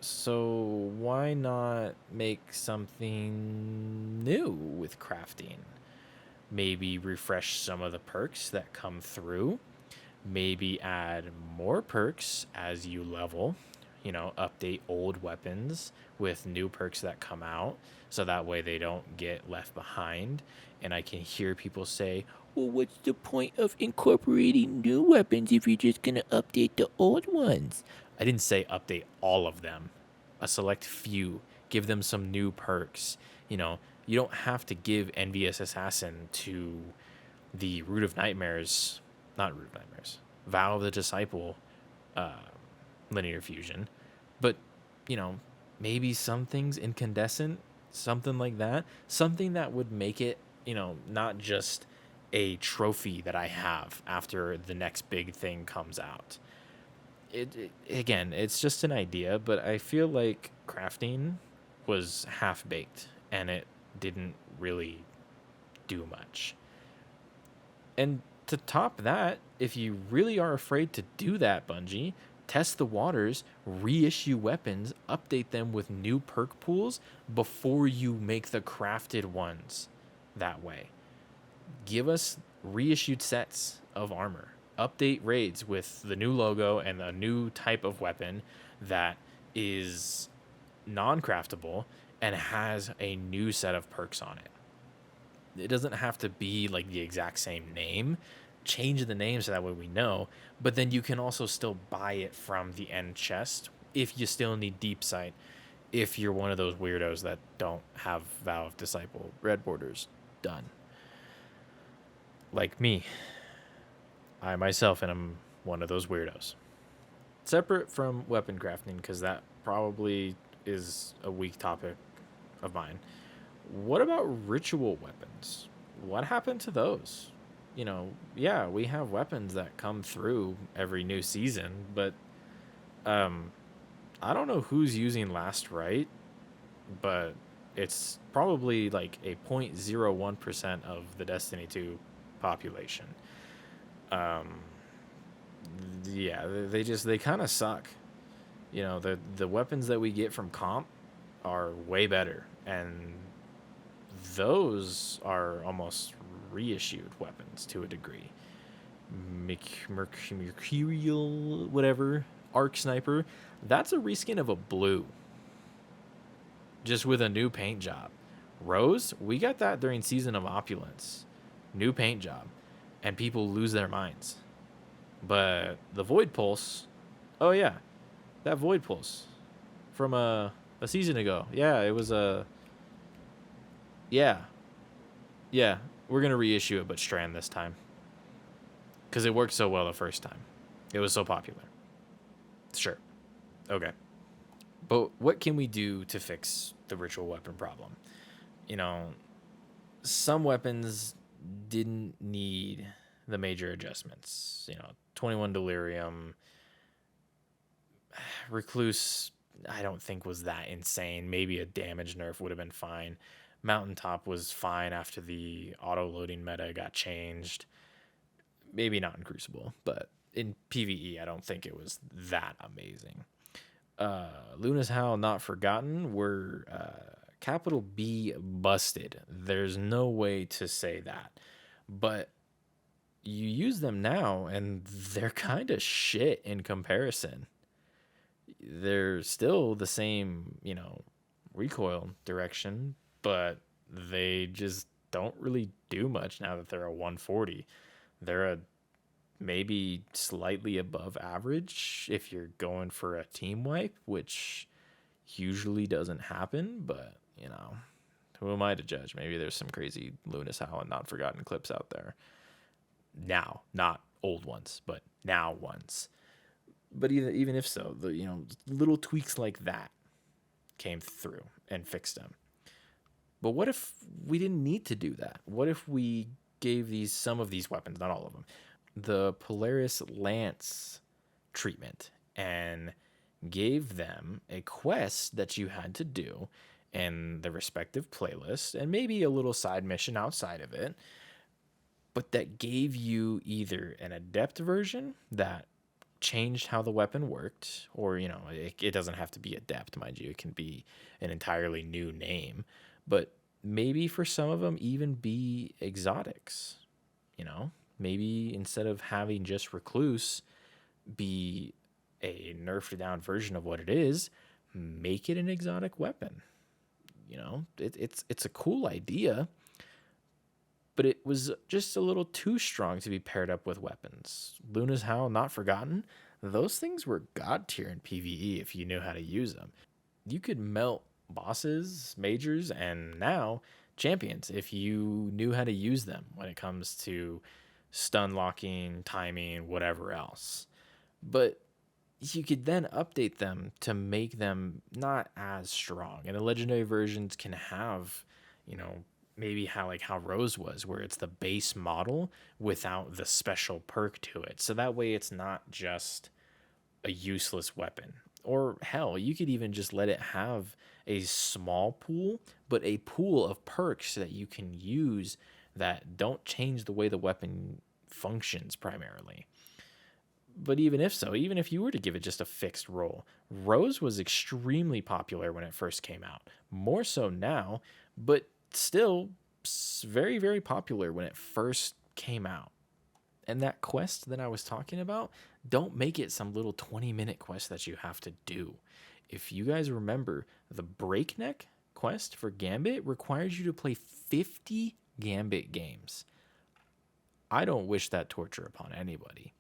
A: So why not make something new with crafting? Maybe refresh some of the perks that come through. Maybe add more perks as you level. Update old weapons with new perks that come out so that way they don't get left behind. And I can hear people say, well, what's the point of incorporating new weapons if you're just going to update the old ones? I didn't say update all of them. A select few. Give them some new perks. You don't have to give Envious Assassin to the Root of Nightmares, not Root of Nightmares, Vow of the Disciple linear fusion. But, maybe some things incandescent, something like that. Something that would make it, not just a trophy that I have after the next big thing comes out. Again, it's just an idea, but I feel like crafting was half-baked and it didn't really do much. And to top that, if you really are afraid to do that, Bungie, test the waters, reissue weapons, update them with new perk pools before you make the crafted ones that way. Give us reissued sets of armor. Update raids with the new logo and a new type of weapon that is non-craftable and has a new set of perks on it. It doesn't have to be like the exact same name. Change the name so that way we know, but then you can also still buy it from the end chest if you still need deep sight, if you're one of those weirdos that don't have Vow of Disciple red borders done. Like me. I myself am one of those weirdos. Separate from weapon crafting, because that probably is a weak topic of mine. What about ritual weapons? What happened to those? Yeah, we have weapons that come through every new season, but I don't know who's using Last Rite, but it's probably like a 0.01% of the Destiny 2 population. Yeah, they kind of suck. The weapons that we get from comp are way better, and those are almost reissued weapons to a degree. Mercurial, whatever, Arc Sniper, that's a reskin of a blue, just with a new paint job. Rose, we got that during Season of Opulence, new paint job, and people lose their minds. But the Void Pulse, oh yeah, That Void Pulse from a season ago. Yeah, it was a yeah. Yeah, we're going to reissue it but Strand this time cuz it worked so well the first time. It was so popular. Sure. Okay. But what can we do to fix the ritual weapon problem? You know, some weapons didn't need the major adjustments. 21 Delirium, Recluse, I don't think was that insane. Maybe a damage nerf would have been fine. Mountaintop was fine after the auto loading meta got changed. Maybe not in Crucible, but in PvE, I don't think it was that amazing. Luna's Howl Not Forgotten were capital B busted. There's no way to say that. But you use them now, and they're kind of shit in comparison. They're still the same, recoil direction, but they just don't really do much now that they're a 140. They're a maybe slightly above average if you're going for a team wipe, which usually doesn't happen, but who am I to judge? Maybe there's some crazy Lunas Howl and Not Forgotten clips out there. Now, not old ones, but now ones. But even if so, the little tweaks like that came through and fixed them. But what if we didn't need to do that? What if we gave some of these weapons, not all of them, the Polaris Lance treatment and gave them a quest that you had to do in the respective playlist and maybe a little side mission outside of it, but that gave you either an adept version that changed how the weapon worked, or it doesn't have to be adept, mind you, it can be an entirely new name, but maybe for some of them even be exotics. Maybe instead of having just Recluse be a nerfed down version of what it is, make it an exotic weapon. It's a cool idea, but it was just a little too strong to be paired up with weapons. Luna's Howl Not Forgotten, those things were god tier in PvE if you knew how to use them. You could melt bosses, majors, and now champions if you knew how to use them when it comes to stun locking, timing, whatever else. But you could then update them to make them not as strong. And the legendary versions can have, maybe how Rose was, where it's the base model without the special perk to it. So that way it's not just a useless weapon. Or hell, you could even just let it have a small pool, but a pool of perks that you can use that don't change the way the weapon functions primarily. But even if you were to give it just a fixed role, Rose was extremely popular when it first came out. More so now, but still very, very popular when it first came out. And that quest that I was talking about, don't make it some little 20-minute quest that you have to do. If you guys remember, the Breakneck quest for Gambit requires you to play 50 Gambit games. I don't wish that torture upon anybody,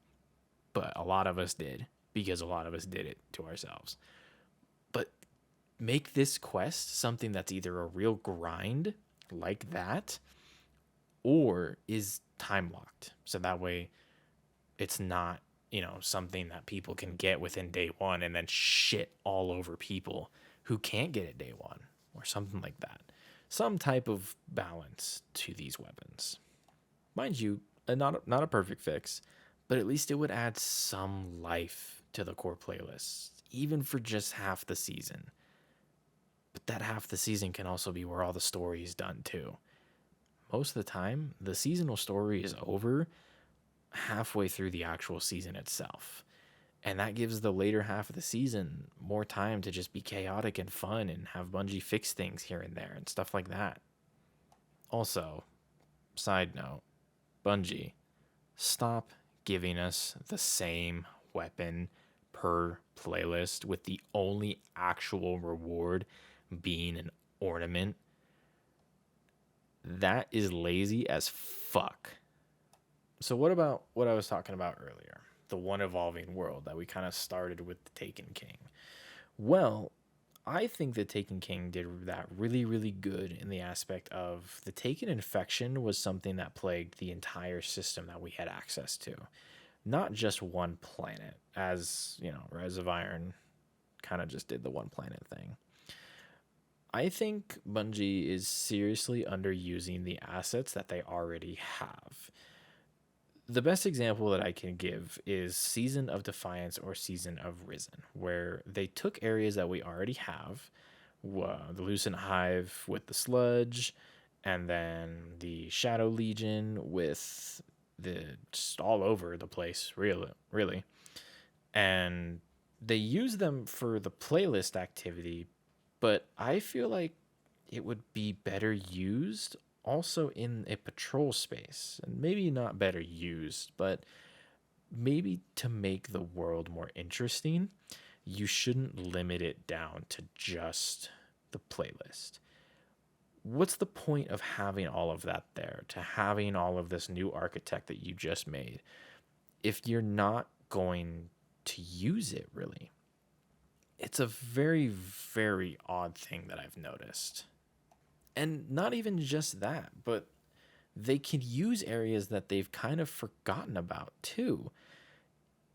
A: but a lot of us did, because a lot of us did it to ourselves. But make this quest something that's either a real grind like that, or is time locked. So that way it's not, something that people can get within day one and then shit all over people who can't get it day one, or something like that. Some type of balance to these weapons. Mind you, not a perfect fix, but at least it would add some life to the core playlist, even for just half the season. But that half the season can also be where all the story is done too. Most of the time, the seasonal story is over halfway through the actual season itself. And that gives the later half of the season more time to just be chaotic and fun and have Bungie fix things here and there and stuff like that. Also, side note, Bungie, stop giving us the same weapon per playlist with the only actual reward being an ornament. That is lazy as fuck. So what about what I was talking about earlier? the one evolving world that we kind of started with the Taken King. Well, I think the Taken King did that really, really good in the aspect of the Taken infection was something that plagued the entire system that we had access to, not just one planet, as Rise of Iron kind of just did the one planet thing. I think Bungie is seriously underusing the assets that they already have. The best example that I can give is Season of Defiance or Season of Risen, where they took areas that we already have, the Lucent Hive with the sludge, and then the Shadow Legion with the just all over the place, really. And they use them for the playlist activity, but I feel like it would be better used also in a patrol space. And maybe not better used, but maybe to make the world more interesting, you shouldn't limit it down to just the playlist. What's the point of having all of that there, to having all of this new architect that you just made, if you're not going to use it really? It's a very, very odd thing that I've noticed. And not even just that, but they can use areas that they've kind of forgotten about too.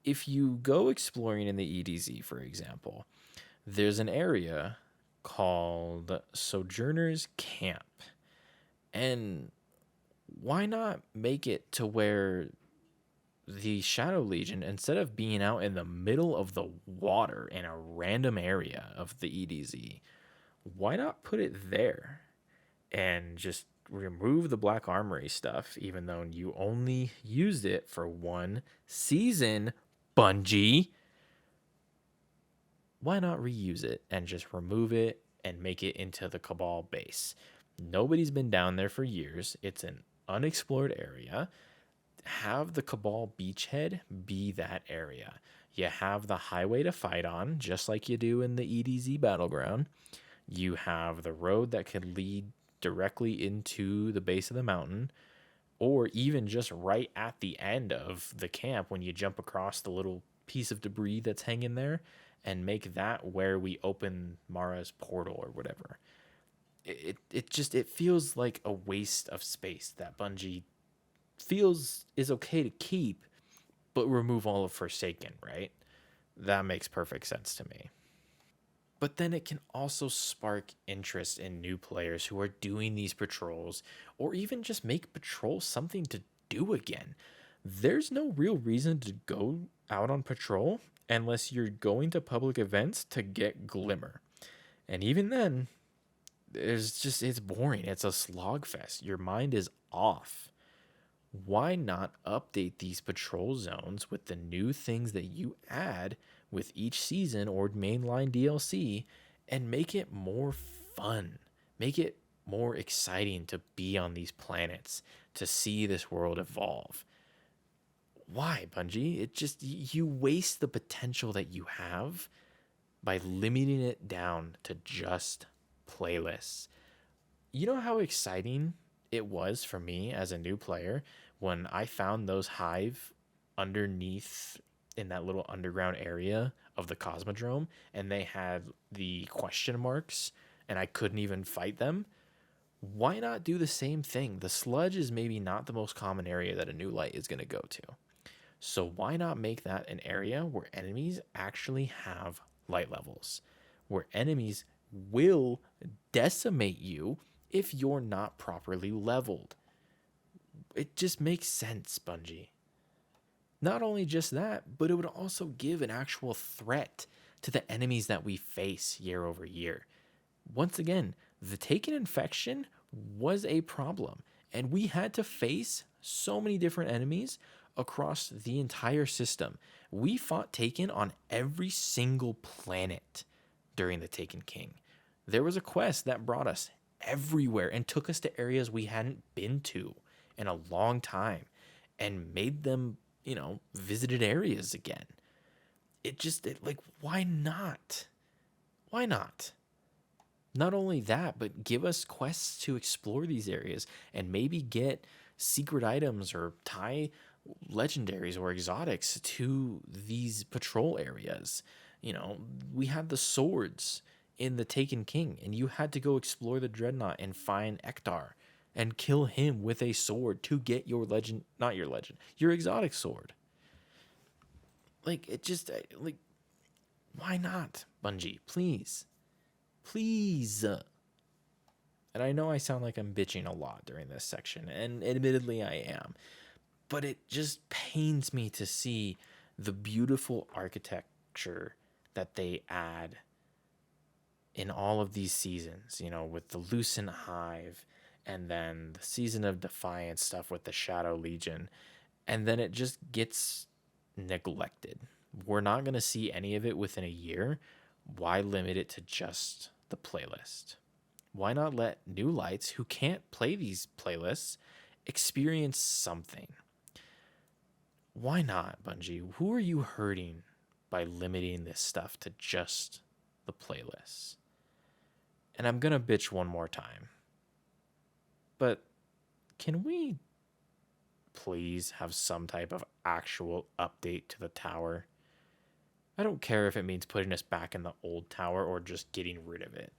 A: If you go exploring in the EDZ, for example, there's an area called Sojourner's Camp. And why not make it to where the Shadow Legion, instead of being out in the middle of the water in a random area of the EDZ, why not put it there and just remove the Black Armory stuff, even though you only used it for one season, Bungie? Why not reuse it and just remove it and make it into the Cabal base? Nobody's been down there for years. It's an unexplored area. Have the Cabal beachhead be that area. You have the highway to fight on, just like you do in the EDZ battleground. You have the road that could lead directly into the base of the mountain, or even just right at the end of the camp when you jump across the little piece of debris that's hanging there and make that where we open Mara's portal or whatever. It feels like a waste of space that Bungie feels is okay to keep, but remove all of Forsaken, right? That makes perfect sense to me. But then it can also spark interest in new players who are doing these patrols, or even just make patrol something to do again. There's no real reason to go out on patrol unless you're going to public events to get Glimmer. And even then, it's boring. It's a slog fest. Your mind is off. Why not update these patrol zones with the new things that you add with each season or mainline DLC and make it more fun? Make it more exciting to be on these planets, to see this world evolve. Why, Bungie? It just, you waste the potential that you have by limiting it down to just playlists. You know how exciting it was for me as a new player when I found those hive underneath in that little underground area of the Cosmodrome and they had the question marks and I couldn't even fight them? Why not do the same thing? The sludge is maybe not the most common area that a new light is going to go to. So why not make that an area where enemies actually have light levels, where enemies will decimate you if you're not properly leveled? It just makes sense, Bungie. Not only just that, but it would also give an actual threat to the enemies that we face year over year. Once again, the Taken infection was a problem, and we had to face so many different enemies across the entire system. We fought Taken on every single planet during the Taken King. There was a quest that brought us everywhere and took us to areas we hadn't been to in a long time and made them, visited areas again. Like, why not? Why not? Not only that, but give us quests to explore these areas and maybe get secret items or tie legendaries or exotics to these patrol areas. You know, we had the swords in the Taken King, and you had to go explore the Dreadnought and find Ektar and kill him with a sword to get your legend, not your legend, your exotic sword. Like, it just, like, why not, Bungie? Please. Please. And I know I sound like I'm bitching a lot during this section, and admittedly I am. But it just pains me to see the beautiful architecture that they add in all of these seasons, you know, with the Lucent Hive and then the Season of Defiance stuff with the Shadow Legion. And then it just gets neglected. We're not going to see any of it within a year. Why limit it to just the playlist? Why not let new lights who can't play these playlists experience something? Why not, Bungie? Who are you hurting by limiting this stuff to just the playlists? And I'm going to bitch one more time. But can we please have some type of actual update to the tower? I don't care if it means putting us back in the old tower or just getting rid of it.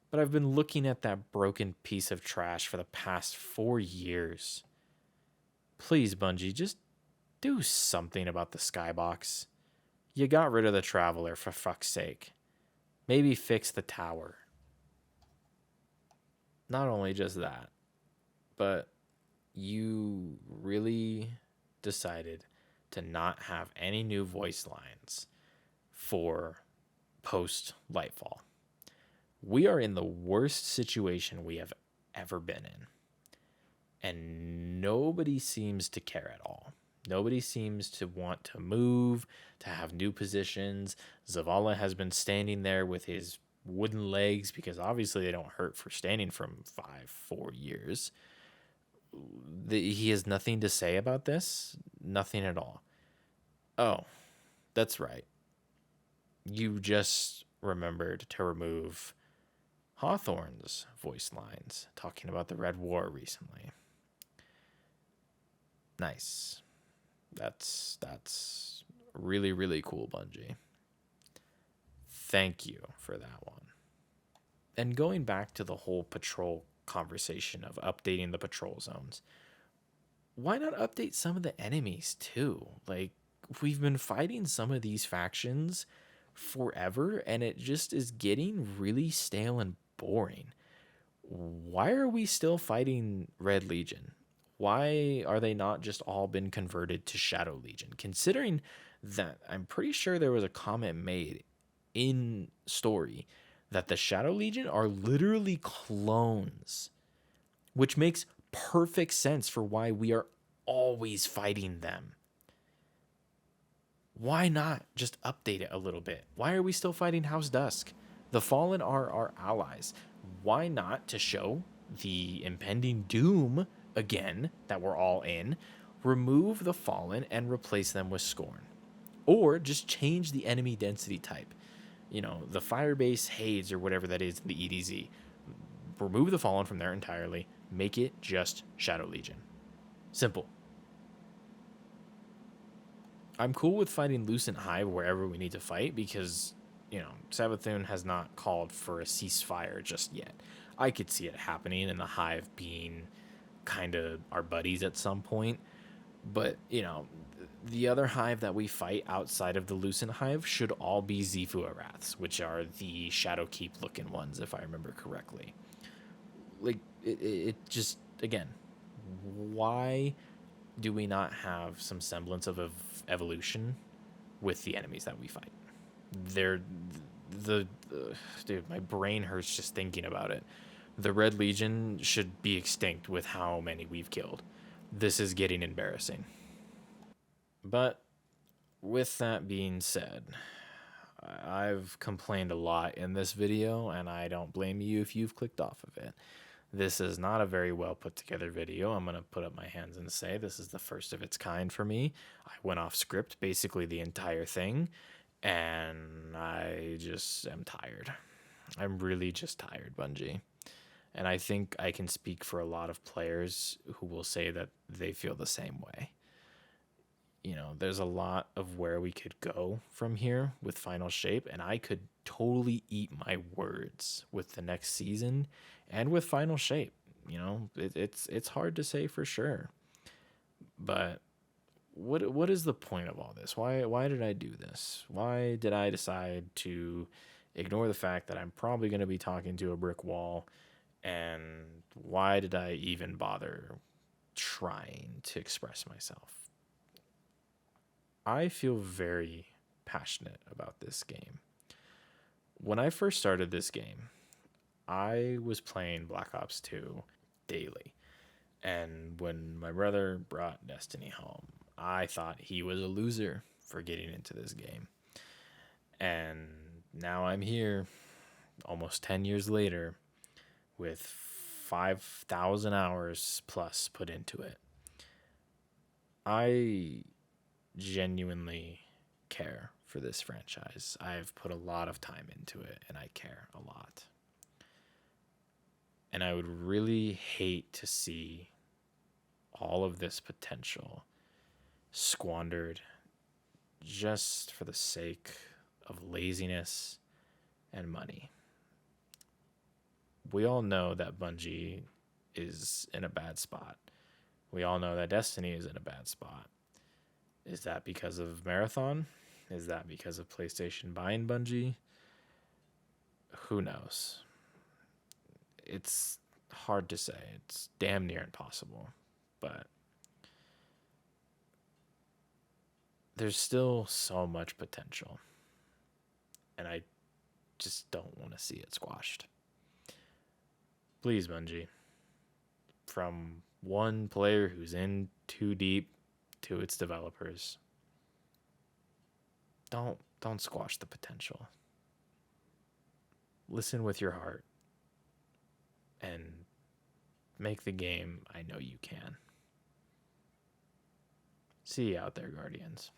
A: But I've been looking at that broken piece of trash for the past 4 years. Please, Bungie, just do something about the skybox. You got rid of the Traveler, for fuck's sake. Maybe fix the tower. Not only just that, but you really decided to not have any new voice lines for post Lightfall. We are in the worst situation we have ever been in. And nobody seems to care at all. Nobody seems to want to move, to have new positions. Zavala has been standing there with his wooden legs because obviously they don't hurt for standing from 4 years. He has nothing to say about this. Nothing at all. Oh, that's right. You just remembered to remove Hawthorne's voice lines talking about the Red War recently. Nice. That's really, really cool, Bungie. Thank you for that one. And going back to the whole patrol conversation of updating the patrol zones, why not update some of the enemies too? Like, we've been fighting some of these factions forever, and it just is getting really stale and boring. Why are we still fighting Red Legion? Why are they not just all been converted to Shadow Legion? Considering that I'm pretty sure there was a comment made in story that the Shadow Legion are literally clones, which makes perfect sense for why we are always fighting them. Why not just update it a little bit? Why are we still fighting House Dusk? The Fallen are our allies. Why not, to show the impending doom again that we're all in, remove the Fallen and replace them with Scorn? Or just change the enemy density type. You know, the Firebase Hades or whatever that is in the EDZ. Remove the Fallen from there entirely. Make it just Shadow Legion. Simple. I'm cool with fighting Lucent Hive wherever we need to fight because, you know, Savathun has not called for a ceasefire just yet. I could see it happening and the Hive being kind of our buddies at some point. But, you know, the other Hive that we fight outside of the Lucent Hive should all be Zifu Araths, which are the Shadowkeep looking ones, if I remember correctly. Like, it just, again, why do we not have some semblance of evolution with the enemies that we fight? Dude, my brain hurts just thinking about it. The Red Legion should be extinct with how many we've killed. This is getting embarrassing. But with that being said, I've complained a lot in this video, and I don't blame you if you've clicked off of it. This is not a very well put together video. I'm going to put up my hands and say this is the first of its kind for me. I went off script basically the entire thing, and I just am tired. I'm really just tired, Bungie. And I think I can speak for a lot of players who will say that they feel the same way. there's a lot of where we could go from here with Final Shape, and I could totally eat my words with the next season and with Final Shape. It's hard to say for sure, but what is the point of all this? Why did I do this? Why did I decide to ignore the fact that I'm probably going to be talking to a brick wall? And why did I even bother trying to express myself? I feel very passionate about this game. When I first started this game, I was playing Black Ops 2 daily. And when my brother brought Destiny home, I thought he was a loser for getting into this game. And now I'm here almost 10 years later with 5,000 hours plus put into it. I genuinely care for this franchise. I've put a lot of time into it, and I care a lot. And I would really hate to see all of this potential squandered just for the sake of laziness and money. We all know that Bungie is in a bad spot. We all know that Destiny is in a bad spot. Is that because of Marathon? Is that because of PlayStation buying Bungie? Who knows? It's hard to say. It's damn near impossible. But there's still so much potential. And I just don't want to see it squashed. Please, Bungie. From one player who's in too deep to its developers, don't squash the potential. Listen with your heart and make the game I know you can. See you out there, Guardians.